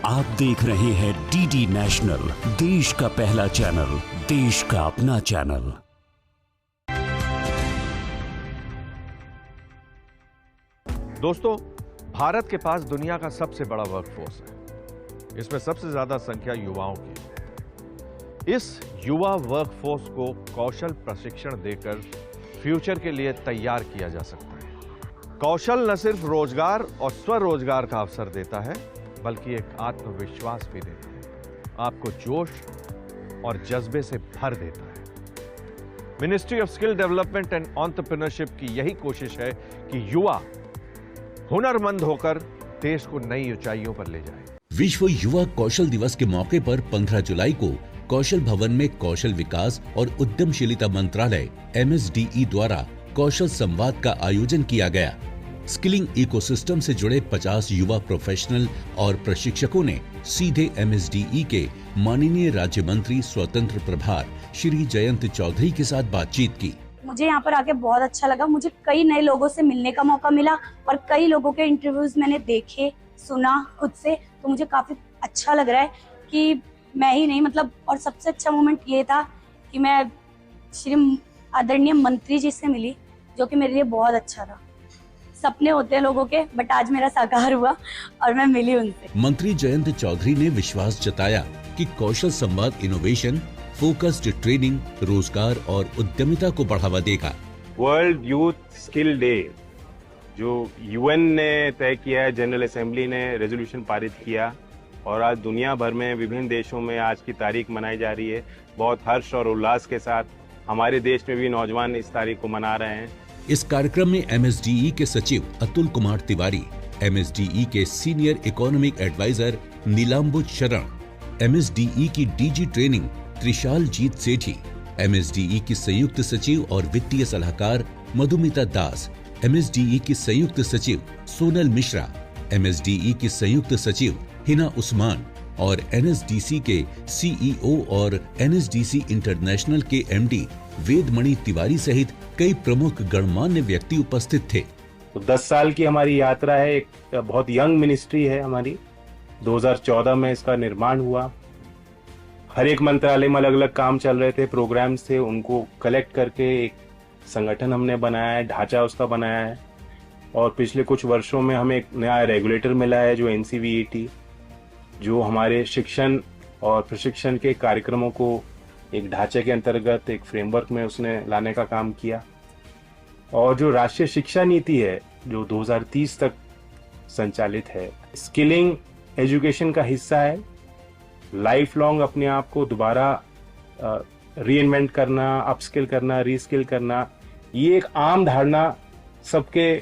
आप देख रहे हैं डीडी नेशनल, देश का पहला चैनल, देश का अपना चैनल। दोस्तों, भारत के पास दुनिया का सबसे बड़ा वर्कफोर्स है। इसमें सबसे ज्यादा संख्या युवाओं की है। इस युवा वर्कफोर्स को कौशल प्रशिक्षण देकर फ्यूचर के लिए तैयार किया जा सकता है। कौशल न सिर्फ रोजगार और स्वरोजगार का अवसर देता है, बल्कि एक आत्मविश्वास भी देता है, आपको जोश और जज्बे से भर देता है। Ministry of skill development and entrepreneurship की यही कोशिश है कि युवा हुनरमंद होकर देश को नई ऊंचाइयों पर ले जाए। विश्व युवा कौशल दिवस के मौके पर 15 जुलाई को कौशल भवन में कौशल विकास और उद्यमशीलता मंत्रालय MSDE द्वारा कौशल संवाद का आयोजन किया गया। स्किलिंग इकोसिस्टम से जुड़े 50 युवा प्रोफेशनल और प्रशिक्षकों ने सीधे MSDE के माननीय राज्य मंत्री स्वतंत्र प्रभार श्री जयंत चौधरी के साथ बातचीत की। मुझे यहाँ पर आके बहुत अच्छा लगा। मुझे कई नए लोगों से मिलने का मौका मिला और कई लोगों के इंटरव्यूज मैंने देखे, सुना खुद से, तो मुझे काफी अच्छा लग रहा है कि मैं ही नहीं, मतलब, और सबसे अच्छा मोमेंट ये था कि मैं श्री आदरणीय मंत्री जी से मिली, जो कि मेरे लिए बहुत अच्छा था। सपने होते हैं लोगों के, बट आज मेरा साकार हुआ और मैं मिली उनसे। मंत्री जयंत चौधरी ने विश्वास जताया कि कौशल संवाद इनोवेशन, फोकस्ड ट्रेनिंग, रोजगार और उद्यमिता को बढ़ावा देगा। वर्ल्ड यूथ स्किल डे जो UN ने तय किया है, जनरल असेंबली ने रेजोल्यूशन पारित किया और आज दुनिया भर में विभिन्न देशों में आज की तारीख मनाई जा रही है। बहुत हर्ष और उल्लास के साथ हमारे देश में भी नौजवान इस तारीख को मना रहे हैं। इस कार्यक्रम में MSDE के सचिव अतुल कुमार तिवारी, MSDE के सीनियर इकोनॉमिक एडवाइजर नीलांबुज शरण, MSDE की DG ट्रेनिंग त्रिशाल जीत सेठी, MSDE की संयुक्त सचिव और वित्तीय सलाहकार मधुमिता दास, MSDE की संयुक्त सचिव सोनल मिश्रा, MSDE की संयुक्त सचिव हिना उस्मान और NSDC के CEO और NSDC इंटरनेशनल के MD वेदमणि तिवारी सहित कई प्रमुख गणमान्य व्यक्ति उपस्थित थे। तो 10 साल की हमारी यात्रा है, एक बहुत यंग मिनिस्ट्री है हमारी। 2014 में इसका निर्माण हुआ। हर एक मंत्रालय में अलग अलग काम चल रहे थे, प्रोग्राम्स थे, उनको कलेक्ट करके एक संगठन हमने बनाया है, ढांचा उसका बनाया है। और पिछले कुछ वर्षों में हमें एक नया रेगुलेटर मिला है जो NCVET, जो हमारे शिक्षण और प्रशिक्षण के कार्यक्रमों को एक ढांचे के अंतर्गत एक फ्रेमवर्क में उसने लाने का काम किया। और जो राष्ट्रीय शिक्षा नीति है जो 2030 तक संचालित है, स्किलिंग एजुकेशन का हिस्सा है। लाइफ लॉन्ग अपने आप को दोबारा रीइन्वेंट करना, अपस्किल करना, रीस्किल करना, ये एक आम धारणा सबके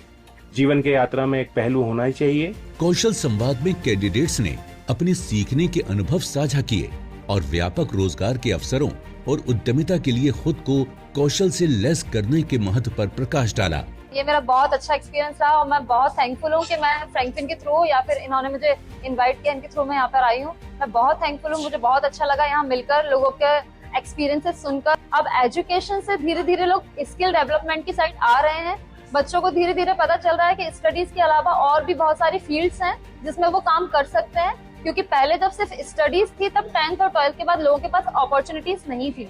जीवन के यात्रा में एक पहलू होना ही चाहिए। कौशल संवाद में कैंडिडेट्स ने अपने सीखने के अनुभव साझा किए और व्यापक रोजगार के अवसरों और उद्यमिता के लिए खुद को कौशल से लैस करने के महत्व पर प्रकाश डाला। ये मेरा बहुत अच्छा एक्सपीरियंस रहा और मैं बहुत थैंकफुल हूँ कि मैं फ्रैंकलिन के थ्रू या फिर इन्होंने मुझे इनवाइट किया, इनके थ्रू मैं यहाँ पर आई हूँ। मैं बहुत थैंकफुल हूँ, मुझे बहुत अच्छा लगा यहाँ मिलकर, लोगों के एक्सपीरियंसेस सुनकर। अब एजुकेशन से धीरे धीरे लोग स्किल डेवलपमेंट की साइड आ रहे हैं। बच्चों को धीरे धीरे पता चल रहा है कि स्टडीज के अलावा और भी बहुत सारी फील्ड्स हैं जिसमें वो काम कर सकते हैं, क्योंकि पहले जब सिर्फ स्टडीज थी तब 10th और 12th के बाद लोगों के पास अपॉर्चुनिटीज नहीं थी,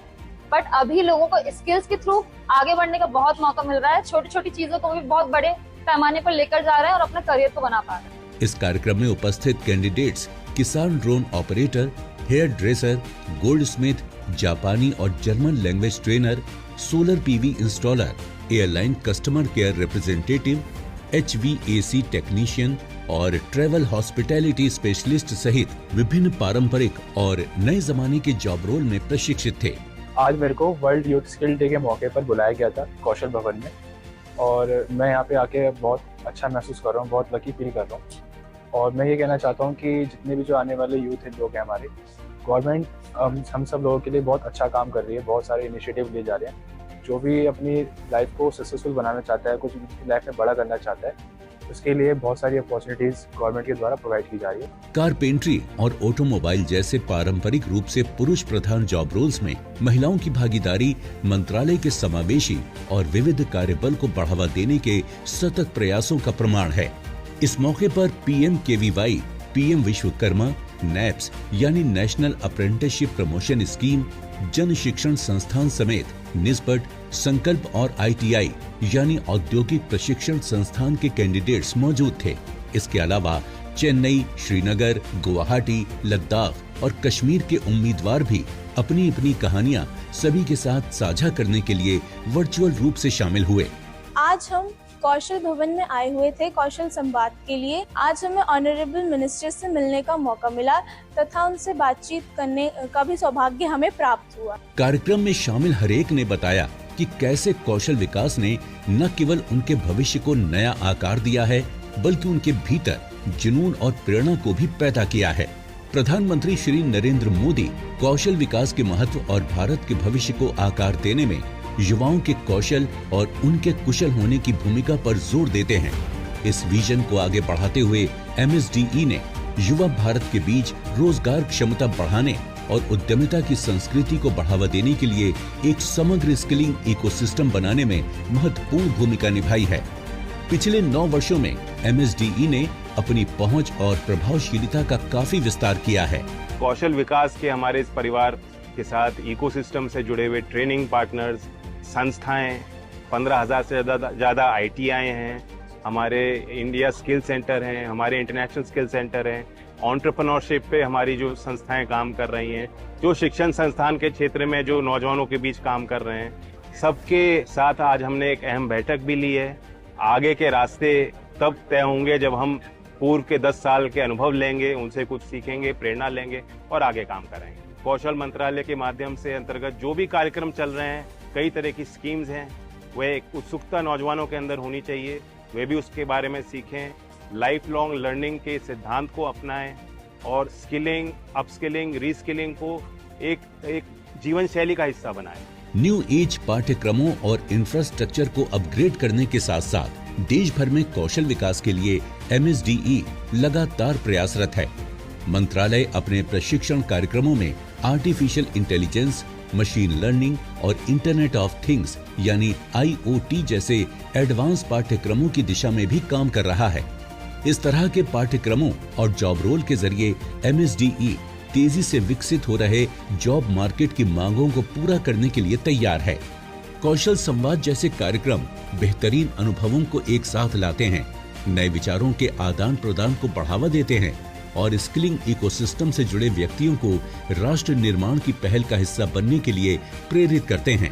बट अभी लोगों को स्किल्स के थ्रू आगे बढ़ने का बहुत मौका मिल रहा है। छोटी छोटी चीजों को भी बहुत बड़े पैमाने पर लेकर जा रहे हैं और अपने करियर को बना पा रहे हैं। इस कार्यक्रम में उपस्थित कैंडिडेट्स किसान drone operator, hair dresser, gold smith, जापानी और German language trainer, solar PV installer, airline customer care representative, HVAC technician और ट्रैवल हॉस्पिटैलिटी स्पेशलिस्ट सहित विभिन्न पारंपरिक और नए जमाने के जॉब रोल में प्रशिक्षित थे। आज मेरे को वर्ल्ड यूथ स्किल डे के मौके पर बुलाया गया था कौशल भवन में, और मैं यहाँ पे आके बहुत अच्छा महसूस कर रहा हूँ, बहुत लकी फील कर रहा हूँ। और मैं ये कहना चाहता हूँ कि जितने भी जो आने वाले यूथ हैं, लोग हैं हमारे, गवर्नमेंट हम सब लोगों के लिए बहुत अच्छा काम कर रही है, बहुत सारे इनिशिएटिव लिए जा रहे हैं। जो भी अपनी लाइफ को सक्सेसफुल बनाना चाहता है, कुछ लाइफ में बड़ा करना चाहता है, उसके लिए बहुत सारी अपॉर्चुनिटीज गवर्नमेंट के द्वारा प्रोवाइड की जा रही है। कारपेंट्री और ऑटोमोबाइल जैसे पारंपरिक रूप से पुरुष प्रधान जॉब रोल्स में महिलाओं की भागीदारी मंत्रालय के समावेशी और विविध कार्यबल को बढ़ावा देने के सतत प्रयासों का प्रमाण है। इस मौके पर PM KVY, PM Vishwakarma, naps यानी नेशनल अप्रेंटिसशिप प्रमोशन स्कीम, जन शिक्षण संस्थान समेत निस्बत, संकल्प और ITI यानी औद्योगिक प्रशिक्षण संस्थान के कैंडिडेट्स मौजूद थे। इसके अलावा चेन्नई, श्रीनगर, गुवाहाटी, लद्दाख और कश्मीर के उम्मीदवार भी अपनी अपनी कहानियां सभी के साथ साझा करने के लिए वर्चुअल रूप से शामिल हुए। आज हम कौशल भवन में आए हुए थे कौशल संवाद के लिए। आज हमें ऑनरेबल मिनिस्टर से मिलने का मौका मिला तथा उनसे बातचीत करने का भी सौभाग्य हमें प्राप्त हुआ। कार्यक्रम में शामिल हरेक ने बताया कि कैसे कौशल विकास ने न केवल उनके भविष्य को नया आकार दिया है, बल्कि उनके भीतर जुनून और प्रेरणा को भी पैदा किया है। प्रधानमंत्री श्री नरेंद्र मोदी कौशल विकास के महत्व और भारत के भविष्य को आकार देने में युवाओं के कौशल और उनके कुशल होने की भूमिका पर जोर देते हैं। इस विजन को आगे बढ़ाते हुए MSDE ने युवा भारत के बीच रोजगार क्षमता बढ़ाने और उद्यमिता की संस्कृति को बढ़ावा देने के लिए एक समग्र स्किलिंग इकोसिस्टम बनाने में महत्वपूर्ण भूमिका निभाई है। पिछले 9 वर्षों में MSDE ने अपनी पहुंच और प्रभावशीलता का काफी विस्तार किया है। कौशल विकास के हमारे इस परिवार के साथ इकोसिस्टम से जुड़े हुए ट्रेनिंग पार्टनर्स, संस्थाएं, 15,000 से ज़्यादा ITI हैं, हमारे इंडिया स्किल सेंटर हैं, हमारे इंटरनेशनल स्किल सेंटर हैं, एंटरप्रेन्योरशिप पे हमारी जो संस्थाएं काम कर रही हैं, जो शिक्षण संस्थान के क्षेत्र में जो नौजवानों के बीच काम कर रहे हैं, सबके साथ आज हमने एक अहम बैठक भी ली है। आगे के रास्ते तब तय होंगे जब हम पूर्व के 10 साल के अनुभव लेंगे, उनसे कुछ सीखेंगे, प्रेरणा लेंगे और आगे काम करेंगे। कौशल मंत्रालय के माध्यम से अंतर्गत जो भी कार्यक्रम चल रहे हैं, कई तरह की स्कीम्स हैं, वह एक उत्सुकता नौजवानों के अंदर होनी चाहिए, वे भी उसके बारे में सीखें, लाइफ लॉन्ग लर्निंग के सिद्धांत को अपनाएं और स्किलिंग, अपस्किलिंग, रीस्किलिंग को एक जीवन शैली का हिस्सा बनाएं। न्यू एज पाठ्यक्रमों और इंफ्रास्ट्रक्चर को अपग्रेड करने के साथ साथ देश भर में कौशल विकास के लिए MSDE लगातार प्रयासरत है। मंत्रालय अपने प्रशिक्षण कार्यक्रमों में आर्टिफिशियल इंटेलिजेंस, मशीन लर्निंग और इंटरनेट ऑफ थिंग्स यानी IoT जैसे एडवांस पाठ्यक्रमों की दिशा में भी काम कर रहा है। इस तरह के पाठ्यक्रमों और जॉब रोल के जरिए MSDE तेजी से विकसित हो रहे जॉब मार्केट की मांगों को पूरा करने के लिए तैयार है। कौशल संवाद जैसे कार्यक्रम बेहतरीन अनुभवों को एक साथ लाते हैं, नए विचारों के आदान प्रदान को बढ़ावा देते हैं और स्किलिंग इकोसिस्टम से जुड़े व्यक्तियों को राष्ट्र निर्माण की पहल का हिस्सा बनने के लिए प्रेरित करते हैं।